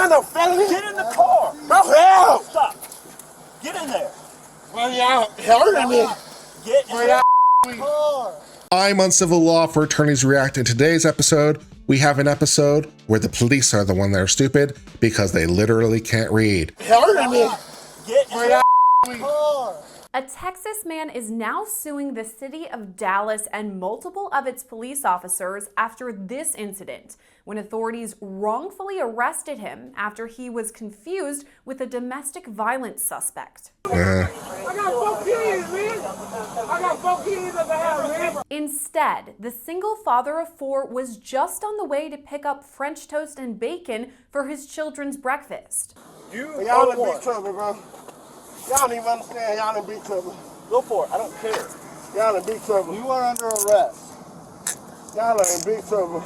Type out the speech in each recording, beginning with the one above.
ain't no felony. Get in the car. Bro, help. Stop. Get in there. Well, y'all hurting me. Get in the car. I'm UncivilLaw for Attorneys React. In today's episode, we have an episode where the police are the one that are stupid because they literally can't read. Hurting me. Get in the car. A Texas man is now suing the city of Dallas and multiple of its police officers after this incident, when authorities wrongfully arrested him after he was confused with a domestic violence suspect. I got 4 kids, man. I got 4 kids at the house, man. Instead, the single father of 4 was just on the way to pick up French toast and bacon for his children's breakfast. Y'all in big trouble, bro. Y'all don't even understand. Y'all in big trouble. Go for it. I don't care. Y'all in big trouble. You are under arrest. Y'all are in big trouble.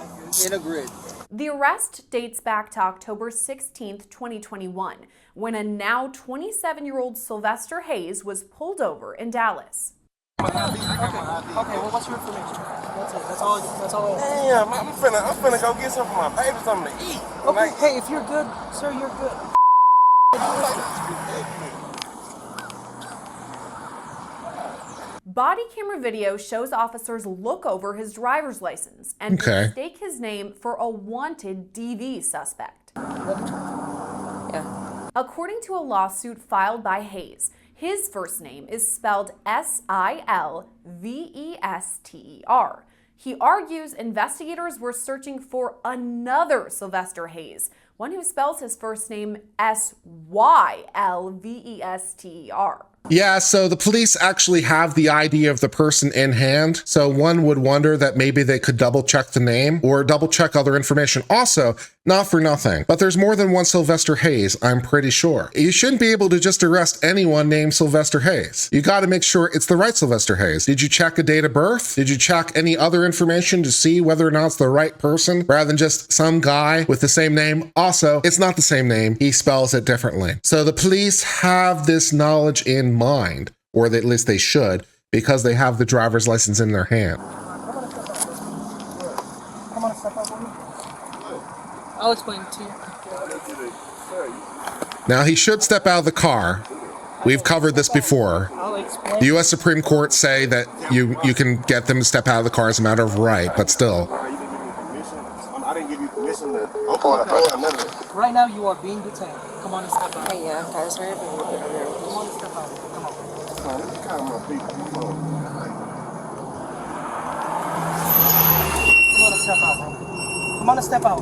In a grid. The arrest dates back to October 16th, 2021, when a now 27-year-old Sylvester Hayes was pulled over in Dallas. Okay, well, what's your information? That's it. That's all. Damn, I'm finna go get something for my baby, something to eat. Okay, Like, hey, if you're good, sir, you're good. Body camera video shows officers look over his driver's license and mistake his name for a wanted DV suspect. Yeah. According to a lawsuit filed by Hayes, his first name is spelled Silvester. He argues investigators were searching for another Sylvester Hayes, one who spells his first name Sylvester. Yeah, so the police actually have the ID of the person in hand. So one would wonder that maybe they could double check the name or double check other information. Also, not for nothing, but there's more than one Sylvester Hayes, I'm pretty sure. You shouldn't be able to just arrest anyone named Sylvester Hayes. You got to make sure it's the right Sylvester Hayes. Did you check a date of birth? Did you check any other information to see whether or not it's the right person rather than just some guy with the same name? Also, it's not the same name. He spells it differently. So the police have this knowledge in mind, or at least they should, because they have the driver's license in their hand. Come on, step up with me. I'll explain it to you. Now, he should step out of the car. We've covered this before. I'll explain. The U.S. Supreme Court say that you can get them to step out of the car as a matter of right, but still. I didn't give you permission to open the door. Right now, you are being detained. Come on and step out. Hey, yeah, that's right. Come on and step out. Come on. Come on and step out, bro. Come on and step out.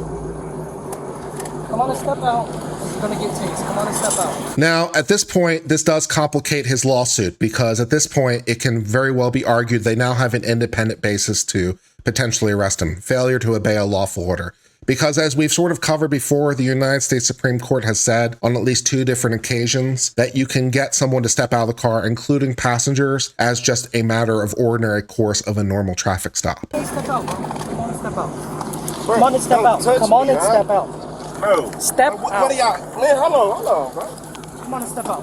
Come on and step out. You're gonna get tased. Come on and step out. Now, at this point, this does complicate his lawsuit because at this point, it can very well be argued they now have an independent basis to potentially arrest him. Failure to obey a lawful order. Because as we've sort of covered before, the United States Supreme Court has said on at least 2 different occasions that you can get someone to step out of the car, including passengers, as just a matter of ordinary course of a normal traffic stop. Hey, step out, bro. Come on and step out. Come on and step out. Come on and step out. Bro, Step what out. are y'all? Man, hold on, bro. Come on and step out.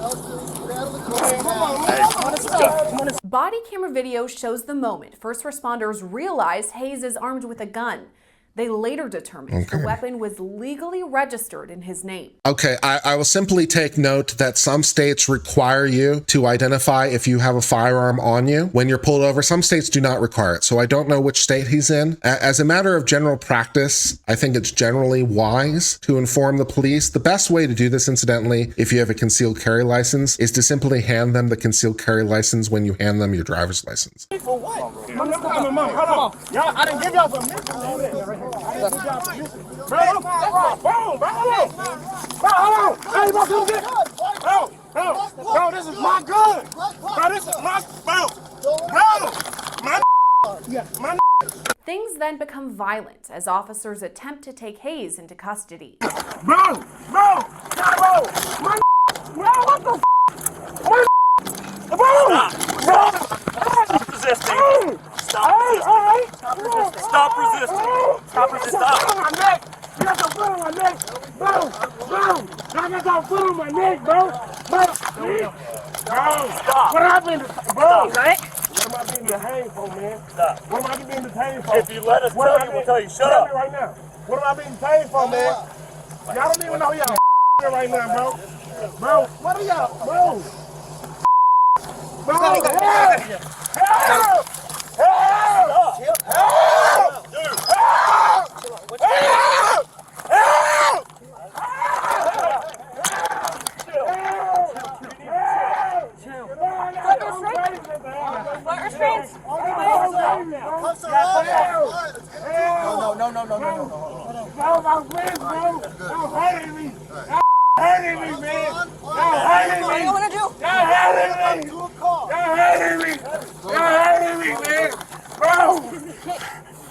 Body camera video shows the moment first responders realized Hayes is armed with a gun. They later determined the weapon was legally registered in his name. Okay, I will simply take note that some states require you to identify if you have a firearm on you when you're pulled over. Some states do not require it, so I don't know which state he's in. As a matter of general practice, I think it's generally wise to inform the police. The best way to do this, incidentally, if you have a concealed carry license, is to simply hand them the concealed carry license when you hand them your driver's license. For what? Hold on. Y'all, I didn't give y'all permission. Bro, that's my phone, bro. Hold on. Hey, bro, this is my gun. Bro, this is my phone. Bro, Things then become violent as officers attempt to take Hayes into custody. Bro, what the Stop resisting. Stop resisting. Stop resisting. on my neck. You got your foot on my neck. Bro. I got your foot on my neck, bro. Stop. What happened? Bro. Stop. What am I being detained for, man? Stop. What am I being detained for? If you let us tell you, we'll tell you. Shut Tell me up. right now. What am I being detained for, man? Y'all don't even know y'all right now, bro. Bro, what are y'all, bro? Bro, help! Help! Help! Help! Dude, help! Help! Help! What restraints? No. No, my friends, bro. Y'all hurting me. Y'all hurting me, man. Y'all hurting me. What do you want to do? Y'all hurting me. Y'all hurting me. Y'all hurting me, man. Bro.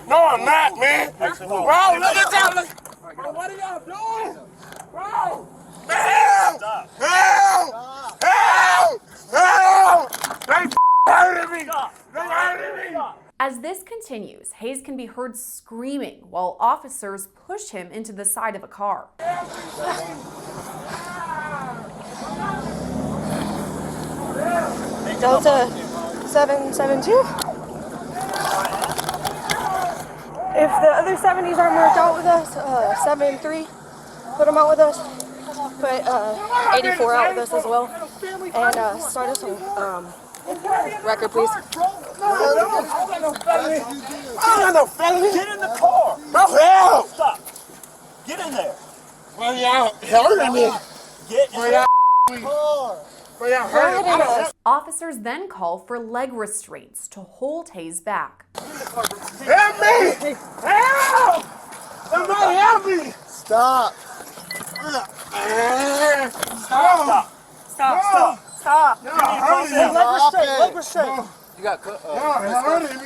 No, I'm not, man. Bro, look at y'all. Bro, what are y'all doing? Bro. Help! Help! Help! Help! They hurting me. They hurting me. As this continues, Hayes can be heard screaming while officers push him into the side of a car. Delta 772. If the other 70s aren't marked out with us, 7-3, put them out with us. Put 84 out with us as well. And start us on record, please. I don't know, felony. Get in the car. Bro, help! Stop. Get in there. Well, y'all hurting me. Get in Well, the y'all hurting me. Officers then call for leg restraints to hold Hayes back. Help me! Help! Somebody help me! Stop. Stop! Stop. Y'all hurting me. Leg restraint. You got cut. Y'all hurting me.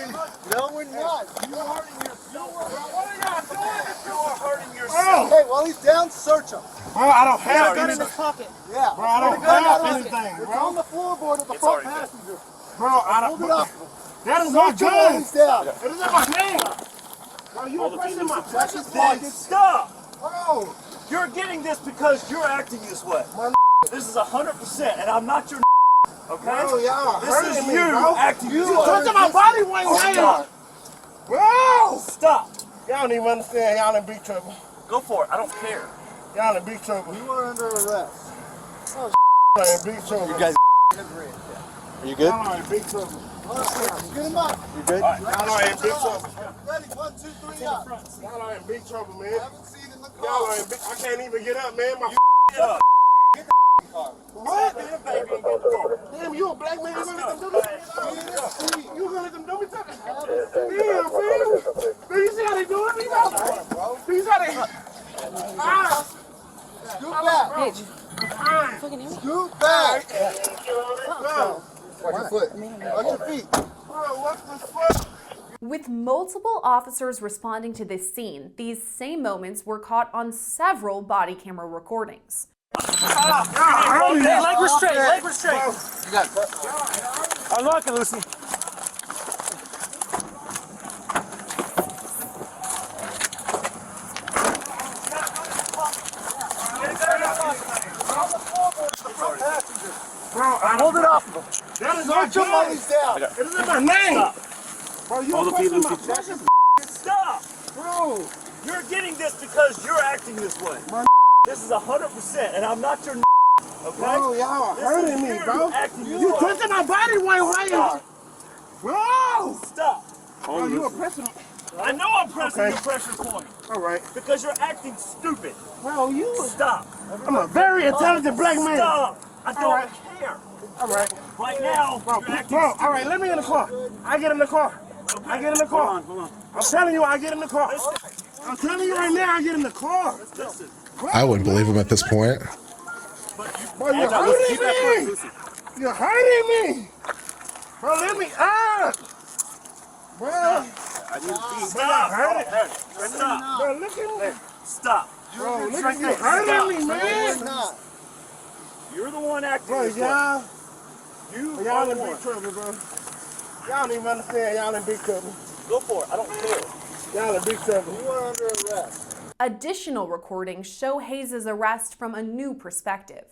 No, we're not. You hurting yourself. What are y'all doing if you are hurting yourself? Hey, while he's down, search him. Bro, I don't have Gun in anything. his pocket. Yeah. Bro, I don't have anything, It's bro. on the floorboard of the It's front already there. passenger. Bro, I Hold it don't. up. That is my Search him while gun. he's down. It is in my hand. Bro, you are pressing my precious Then pockets. stop. Bro. You're getting this because you're acting this way. This is 100%, and I'm not your okay? Bro, y'all This hurting is me, you bro. acting You this way. touching my body weight right now. Bro. Stop. Y'all don't even understand. Y'all in big trouble. Go for it. I don't care. Y'all in big trouble. You are under arrest. Y'all in big trouble. You guys are you good? Y'all are in big trouble. Get him up. You good? Y'all are in big trouble. Ready? 1, 2, 3, up. Y'all are in big trouble, man. Haven't seen in the car. Y'all are in big. I can't even get up, man. My Get up. what? Damn, you a black man? You gonna let them do this? You gonna let them do me something? Damn, man. Do you see how they doing me now? Do you see how they? Scoot back. Scoot back. Watch your foot. Watch your feet. What the fuck? With multiple officers responding to this scene, these same moments were caught on several body camera recordings. Hey, leg restraint. Leg restraint. You got cut. Unlock it, Lucy. Bro, Hold it off of him. that is my Search him while gun. he's down. It is in my name. Bro, you Hold are the feet, pressing my Lucy. precious Stop. bro. You're getting this because you're acting this way. This is 100%, and I'm not your okay? Bro, y'all are hurting me, bro. Acting this You way. touching my body weight right now. Bro. Stop. Bro, you are pressing. I know I'm pressing Okay. your pressure point All right. because you're acting stupid. Bro, you. Stop. I'm a very intelligent black man. Stop. I don't Alright. care. All right. Right now, Bro, you're acting bro, all right, let me in the car. I get in the car. I get in the car. Hold on. I'm telling you, I get in the car. I'm telling you right now, I get in the car. Listen. I wouldn't believe him at this point. Bro, you're hurting me. You're hurting me. Bro, let me up. Bro, Stop. Stop. bro, look at me. Stop. Bro, look at you hurting me, man. Not. You're the one acting Bro, this way. y'all Are in the big one. trouble, bro. Y'all don't even understand. Y'all in big trouble. Go for it. I don't care. Y'all in big trouble. You are under arrest. Additional recordings show Hayes' arrest from a new perspective.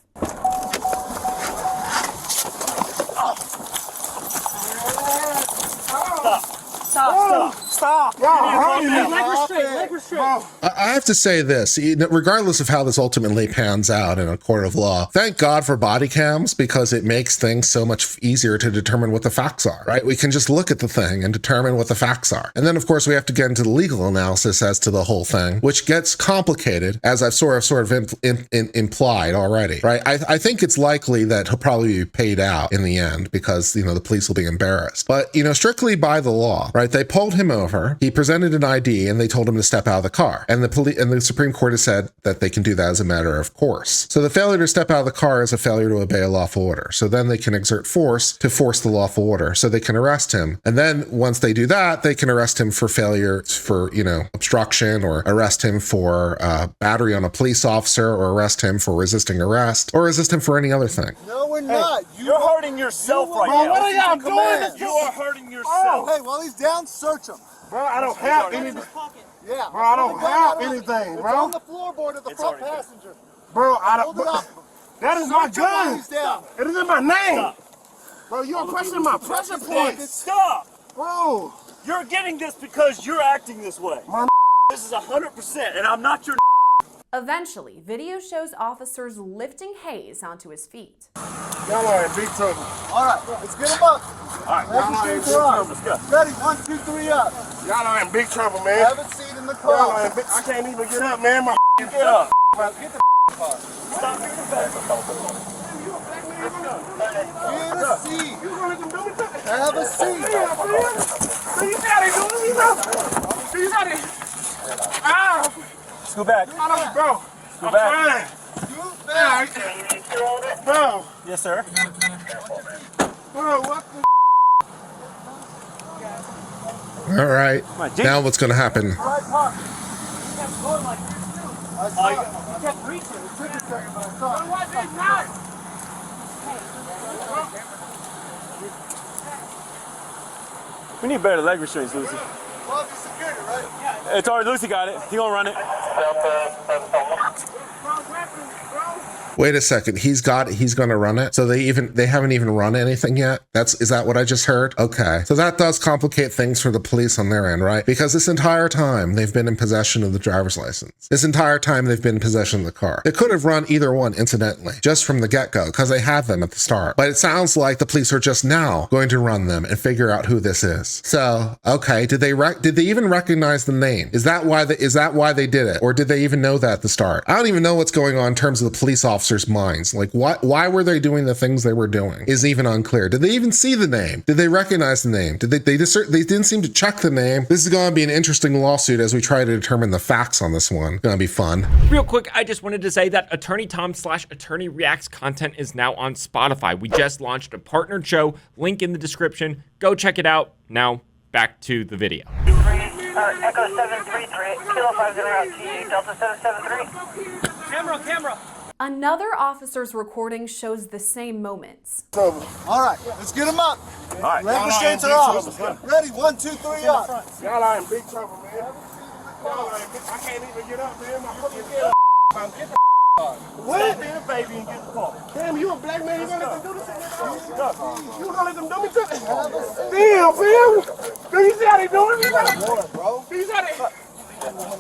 Stop. Stop. Y'all hurting me. Leg leg restraint. I have to say this, regardless of how this ultimately pans out in a court of law, thank God for body cams, because it makes things so much easier to determine what the facts are, right? We can just look at the thing and determine what the facts are. And then, of course, we have to get into the legal analysis as to the whole thing, which gets complicated, as I've sort of implied already, right? I think it's likely that he'll probably be paid out in the end because, the police will be embarrassed. But, strictly by the law, right? They pulled him over, he presented an ID, and they told him to step out of the car. And the Supreme Court has said that they can do that as a matter of course. So the failure to step out of the car is a failure to obey a lawful order. So then they can exert force to force the lawful order. So they can arrest him. And then once they do that, they can arrest him for failure for, obstruction, or arrest him for battery on a police officer, or arrest him for resisting arrest, or resist him for any other thing. No, we're not. You're hurting yourself right now. What are y'all doing? You are hurting yourself. Hey, while he's down, search him. Bro, I don't have anything. Yeah. Bro, I don't have anything, It's bro. on the floorboard of the front passenger. Bro, I don't. Hold it up. That is my Search him while gun. he's down. It is in my name. Bro, you're pressing my pressure points. Stop. Bro. You're getting this because you're acting this way. This is 100%, and I'm not your. Eventually, video shows officers lifting Hayes onto his feet. Y'all are in big trouble. All right, let's get him up. All right, Y'all are in big trouble. let's go. Ready? 1, 2, 3, up. Y'all are in big trouble, man. Have a seat in the Y'all are car. in big. I can't even get up, man. My Get up. Get the car. Stop being a baby. Get a seat. You gonna let them do me something? Have a seat. So you see how they doing me, bro? So you see how they... Ow! Scoot back. Bro, I'm back. fine. Scoot back. Bro, Yes, sir. bro, what the... All right. Now what's going to happen? Right, park. You kept reaching. It took a second, but I saw it. What is not? We need better leg restraints, Lucy. Well, it's security, right? It's already Lucy got it. He gonna run it. Wait a second. He's going to run it. So they haven't even run anything yet. Is that what I just heard? Okay. So that does complicate things for the police on their end, right? Because this entire time they've been in possession of the driver's license. This entire time they've been in possession of the car. They could have run either one incidentally, just from the get-go, because they had them at the start. But it sounds like the police are just now going to run them and figure out who this is. So, okay. Did they even recognize the name? Is that why they did it? Or did they even know that at the start? I don't even know what's going on in terms of the police officers' minds. Like, why were they doing the things they were doing is even unclear. Did they even see the name? Did they recognize the name? Did they didn't seem to check the name. This is going to be an interesting lawsuit as we try to determine the facts on this one. Going to be fun. Real quick, I just wanted to say that Attorney Tom / Attorney Reacts content is now on Spotify. We just launched a partnered show, link in the description. Go check it out. Now, back to the video. Echo 733, Kilo 50 out, Delta 773. Camera. Another officer's recording shows the same moments. All right, let's get him up. All right. Leg restraints are off. Ready? 1, 2, 3, up. Y'all are in big trouble, man. Y'all are in big... I can't even get up, man. My fucking head. Get the What? Stop being a baby and get the car. Damn, you a black man. You gonna let them do this shit? You gonna let them do me something? Damn, man. Do you see how they doing me, bro? Do you see how they...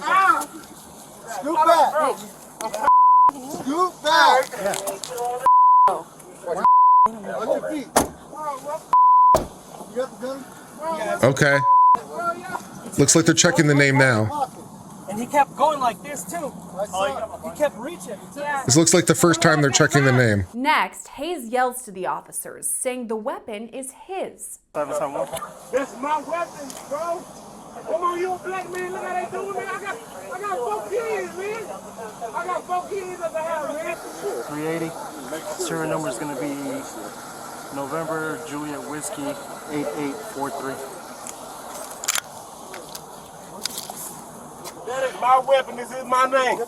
Ah! Scoot back. Scoot back. Watch your feet. You got the gun? Okay. Looks like they're checking the name now. And he kept going like this too. I He kept reaching. This looks like the first time they're checking the name. Next, Hayes yells to the officers, saying the weapon is his. That's my weapon, bro. Come on, you a black man. Look how they doing me. I got 4 kids, man. I got 4 kids at the house, man. 380. Serial number is going to be November Juliet Whiskey 8843. That is my weapon. This is my name.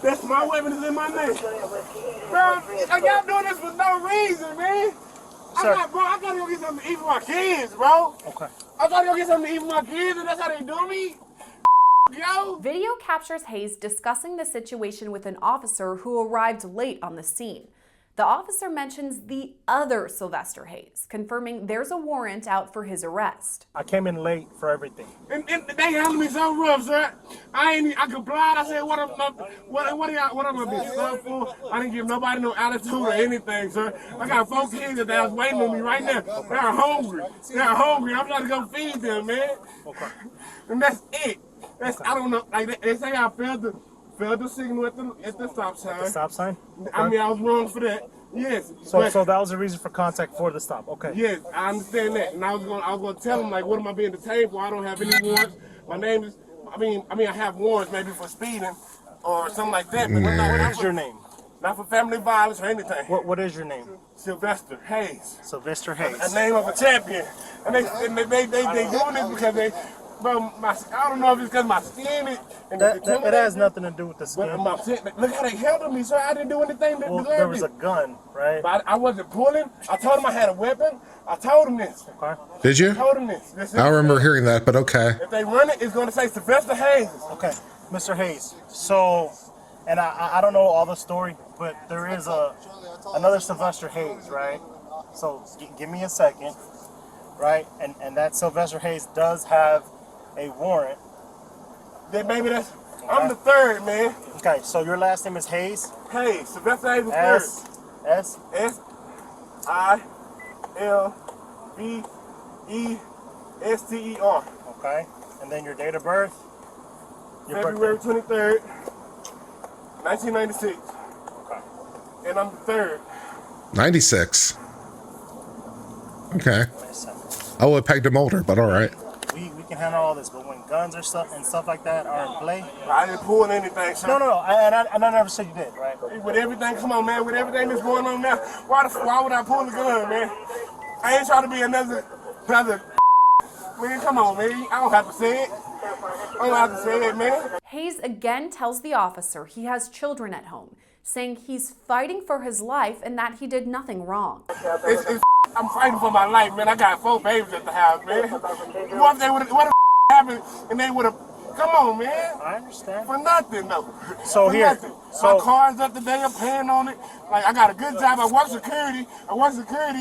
That's my weapon. This is my name. Bro, y'all doing this for no reason, man. I gotta go get something to eat for my kids, bro. Okay. I gotta go get something to eat for my kids, and that's how they do me. Yo. Video captures Hayes discussing the situation with an officer who arrived late on the scene. The officer mentions the other Sylvester Hayes, confirming there's a warrant out for his arrest. I came in late for everything. And they handled me so rough, sir. I complied. I said, what am I gonna be stuck for? I didn't give nobody no attitude or anything, sir. I got 4 kids that was waiting on me right now. They're hungry. I'm trying to go feed them, man. Okay. And that's it. I don't know. Like they say, I failed the signal at the stop sign. The stop sign? Okay. I mean, I was wrong for that. Yes. So that was the reason for contact for the stop. Okay. Yes, I understand that. And I was gonna tell them, like, what am I being detained for? I don't have any warrants. My name is, I have warrants maybe for speeding or something like that. But What is your name? Not for family violence or anything. What is your name? Sylvester Hayes. Sylvester Hayes. A name of a champion. And they doing this because they. Bro, I don't know if it's because my skin is... It has nothing to do with the skin. Look how they handled me, sir. I didn't do anything to deserve there was a gun, right? But I wasn't pulling. I told him I had a weapon. I told him this. Okay. Did you? I told him this. I remember hearing that, but okay. If they run it, it's going to say Sylvester Hayes. Okay, Mr. Hayes. So, and I don't know all the story, but there is another Sylvester Hayes, right? So give me a second, right? And that Sylvester Hayes does have a warrant. Then maybe that's... I'm the third, man. Okay, so your last name is Hayes? Hayes. Sylvester Hayes the third. S-I-L-V-E-S-T-E-R. Okay, and then your date of birth? February 23rd, 1996. Okay. And I'm the third. 96. Okay. I would have pegged him older, but all right. We can handle all this, but when guns or stuff like that are in play... I didn't pull anything, sir. No. I never said you did, right? With everything, come on, man. With everything that's going on now, why would I pull the gun, man? I ain't trying to be another... Man, come on, man. I don't have to say it. I don't have to say it, man. Hayes again tells the officer he has children at home, saying he's fighting for his life and that he did nothing wrong. I'm fighting for my life, man. I got 4 babies at the house, man. What if happened and they would have... Come on, man. I understand. For nothing, though. So for here... Nothing. My car's up today. I'm paying on it. Like, I got a good job. I work security.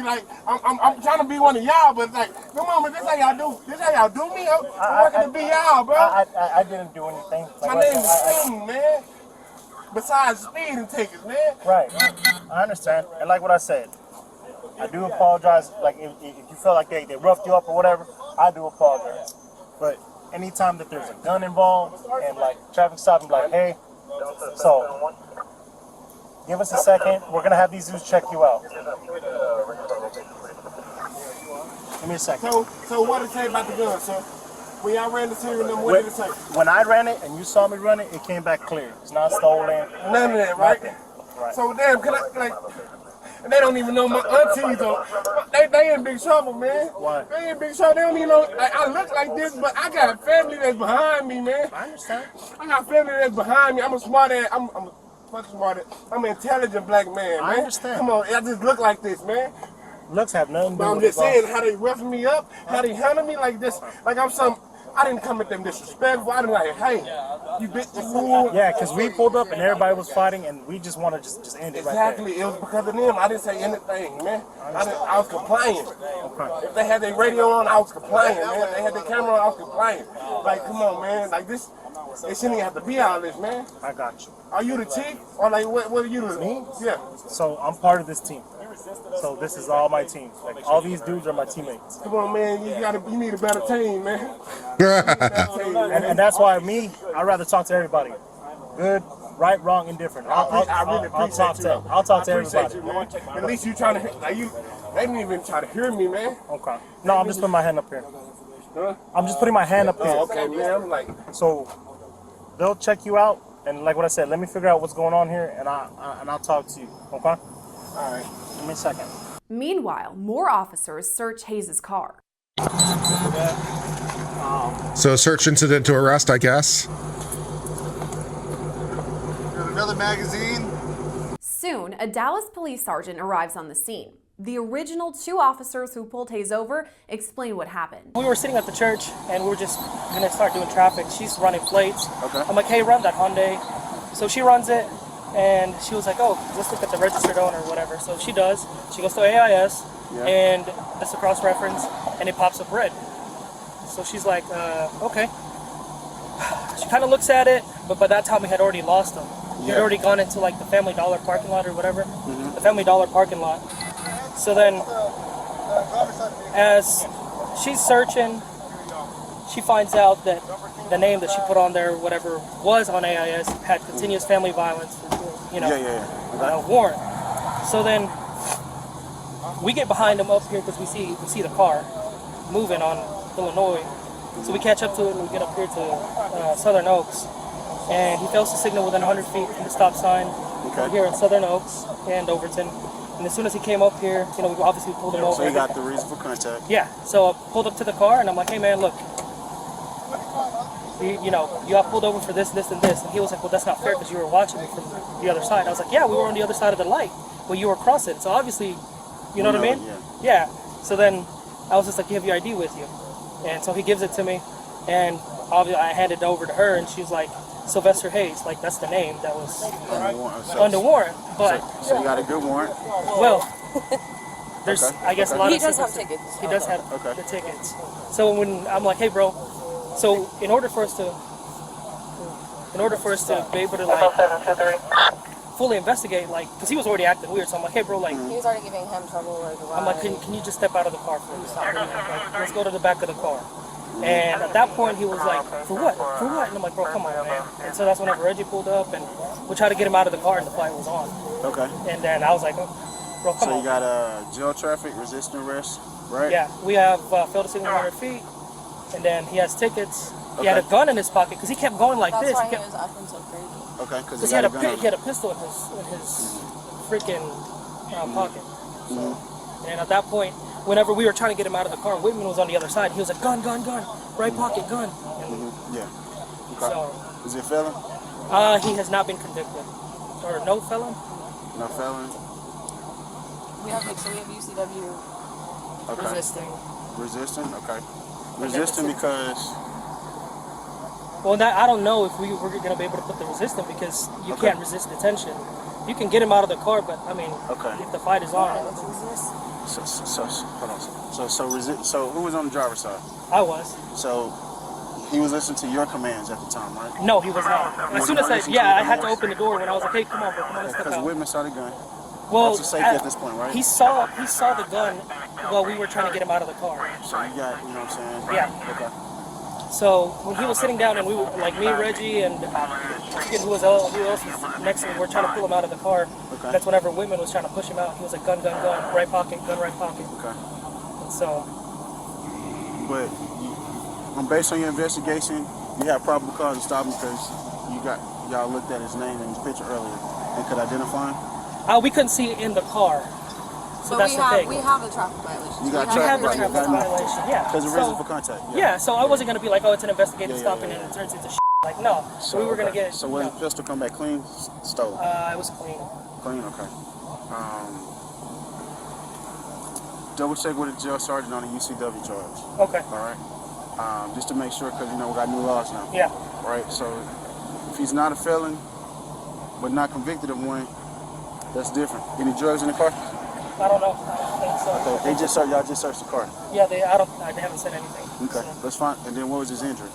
Like, I'm trying to be one of y'all, but like, come on, man. This how y'all do. This how y'all do me. I'm working to be y'all, bro. I didn't do anything. My name is Speeding, man. Besides speeding tickets, man. Right. I understand. And like what I said, I do apologize. Like, if you feel like they roughed you up or whatever, I do apologize. But anytime that there's a gun involved and like traffic stop, I'm like, hey, so give us a second. We're gonna have these dudes check you out. Give me a second. So what did it say about the gun, sir? When y'all ran the serial number, what did it say? When I ran it and you saw me run it, it came back clear. It's not stolen. None of that, right? Right. So damn, can I like? And they don't even know my aunties though. They in big trouble, man. Why? They in big trouble. They don't even know. Like, I look like this, but I got a family that's behind me, man. I understand. I got family that's behind me. I'm a smart ass. I'm an intelligent black man, man. I understand. Come on, I just look like this, man. Looks have nothing to do But I'm with it. just saying how they roughing me up, how they handle me like this, like I'm some. I didn't come at them disrespectful. I didn't like, hey, you bitch, you fool. Yeah, because we pulled up and everybody was fighting and we just want to just end it right there. Exactly. It was because of them. I didn't say anything, man. I was complying. Okay. If they had their radio on, I was complying, man. If they had their camera on, I was complying. Like, come on, man. Like this, it shouldn't even have to be all this, man. I got you. Are you the chief? Or like, what are you the... Me? Yeah. So I'm part of this team. So this is all my team. Like all these dudes are my teammates. Come on, man. You need a better team, man. And that's why I'd rather talk to everybody. Good, right, wrong, indifferent. I really appreciate you. I'll talk to everybody. You, man. At least you trying to... Like, they didn't even try to hear me, man. Okay. No, I'm just putting my hand up here. Huh? I'm just putting my hand up here. Oh, okay, man. I'm like... So they'll check you out. And like what I said, let me figure out what's going on here and I'll talk to you. Okay? All right. Give me a second. Meanwhile, more officers search Hayes' car. So a search incident to arrest, I guess. Another magazine. Soon, a Dallas police sergeant arrives on the scene. The original 2 officers who pulled Hayes over explain what happened. We were sitting at the church and we were just gonna start doing traffic. She's running plates. Okay. I'm like, hey, run that Hyundai. So she runs it. And she was like, oh, let's look at the registered owner or whatever. So she does. She goes to AIS, and it's a cross-reference, and it pops up red. So she's like, okay. She kind of looks at it, but by that time we had already lost him. He had already gone into like the Family Dollar parking lot or whatever. The Family Dollar parking lot. So then, as she's searching, she finds out that the name that she put on there, whatever was on AIS, had continuous family violence, warrant. So then, we get behind him up here because we see the car moving on Illinois. So we catch up to it and we get up here to Southern Oaks. And he fails to signal within 100 feet from the stop sign here in Southern Oaks and Overton. And as soon as he came up here, we obviously pulled him over. So you got the reason for contact? Yeah. So I pulled up to the car and I'm like, hey man, look, you got pulled over for this, this, and this. And he was like, well, that's not fair because you were watching me from the other side. I was like, yeah, we were on the other side of the light. Well, you were crossing. So obviously, you know what I mean? Yeah. So then I was just like, you have your ID with you. And so he gives it to me. And obviously I handed it over to her and she's like, Sylvester Hayes, like that's the name that was under warrant. But so you got a good warrant? Well, there's I guess a lot of He does have tickets. He does have the tickets. So when I'm like, hey bro, so in order for us to be able to like fully investigate, like, because he was already acting weird, so I'm like, hey bro, like He was already giving him trouble. Like, I'm like, can you just step out of the car for me? Like, let's go to the back of the car. And at that point, he was like, for what? For what? And I'm like, bro, come on, man. And so that's whenever Reggie pulled up, and we tried to get him out of the car, and the fight was on. Okay. And then I was like, bro, come on. So you got jail traffic, resisting arrest, right? Yeah, we have failed to signal 100 feet, and then he has tickets. He had a gun in his pocket, because he kept going like that's this. Why he was acting so crazy. Okay, because he had a pistol in his freaking pocket. So, and at that point, whenever we were trying to get him out of the car, Whitman was on the other side. He was like, gun, right pocket, gun. And so, is he a felon? He has not been convicted. Or no felon? No felon. We have UCW resisting. Resisting? Okay. Resisting because... Well, I don't know if we were going to be able to put the resistant because you can't resist detention. You can get him out of the car, but I mean, if the fight is on. Hold on. So who was on the driver's side? I was. So he was listening to your commands at the time, right? No, he was not. As soon as I had to open the door when I was like, hey, come on, bro, come on, let's step out. Because Whitman saw the gun. Well, that's a safety at this point, right? He saw the gun while we were trying to get him out of the car. So you got, you know what I'm saying? Yeah. Okay. So when he was sitting down and we were, like me, Reggie, and I forget who else was next to me, we're trying to pull him out of the car. Okay. That's whenever Whitman was trying to push him out. He was like, gun, right pocket, gun, right pocket. Okay. And so. But based on your investigation, you have probable cause to stop him because y'all looked at his name and his picture earlier and could identify him? We couldn't see it in the car. So that's the thing. We have a traffic violation. You got we have the traffic violation, yeah. Because of reason for contact. Yeah, so I wasn't going to be like, oh, it's an investigative stop and then it turns into shit. Like, no. So we were going to get... So when the pistol come back clean, stolen? It was clean. Clean, okay. Double check with the jail sergeant on the UCW charge. Okay. All right. Just to make sure, because, we got new laws now. Yeah. Right, so if he's not a felon, but not convicted of one, that's different. Any drugs in the car? I don't know. I don't think so. Okay, y'all just searched the car? Yeah, they haven't said anything. Okay, so. that's fine. And then what was his injury?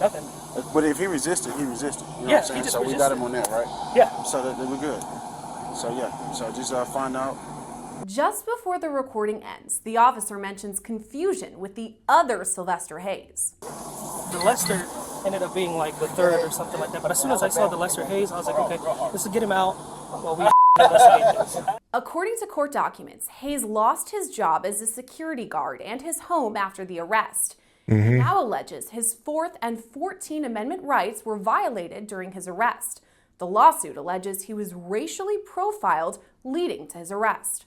Nothing. But if he resisted, he resisted. You know yeah, what I'm saying? He just so resisted. We got him on that, right? Yeah. So that we're good. So yeah, so just find out. Just before the recording ends, the officer mentions confusion with the other Sylvester Hayes. The Lester ended up being like the third or something like that. But as soon as I saw the Lester Hayes, I was like, okay, let's get him out while we investigate this. According to court documents, Hayes lost his job as a security guard and his home after the arrest. He now alleges his 4th and 14th Amendment rights were violated during his arrest. The lawsuit alleges he was racially profiled, leading to his arrest.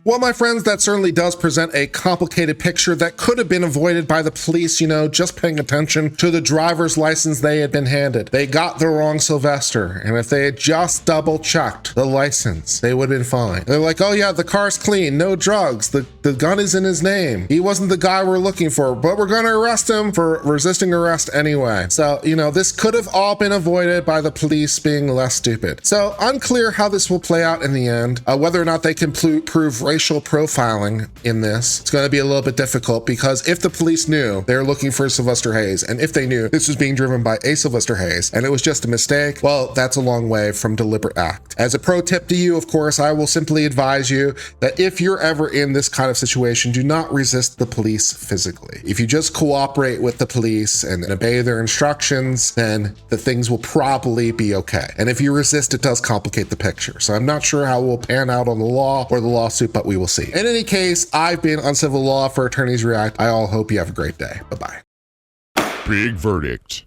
Well, my friends, that certainly does present a complicated picture that could have been avoided by the police, you know, just paying attention to the driver's license they had been handed. They got the wrong Sylvester, and if they had just double checked the license, they would have been fine. They're like, oh yeah, the car's clean, no drugs, the gun is in his name. He wasn't the guy we're looking for, but we're gonna arrest him for resisting arrest anyway. So, you know, this could have all been avoided by the police being less stupid. So unclear how this will play out in the end, whether or not they can prove racial profiling in this. It's going to be a little bit difficult because if the police knew they were looking for Sylvester Hayes, and if they knew this was being driven by a Sylvester Hayes and it was just a mistake, well, that's a long way from deliberate act. As a pro tip to you, of course, I will simply advise you that if you're ever in this kind of situation, do not resist the police physically. If you just cooperate with the police and obey their instructions, then the things will probably be okay. And if you resist, it does complicate the picture. So I'm not sure how it will pan out on the law or the lawsuit, but we will see. In any case, I've been Uncivil Law for Attorneys React. I all hope you have a great day. Bye-bye. Big verdict.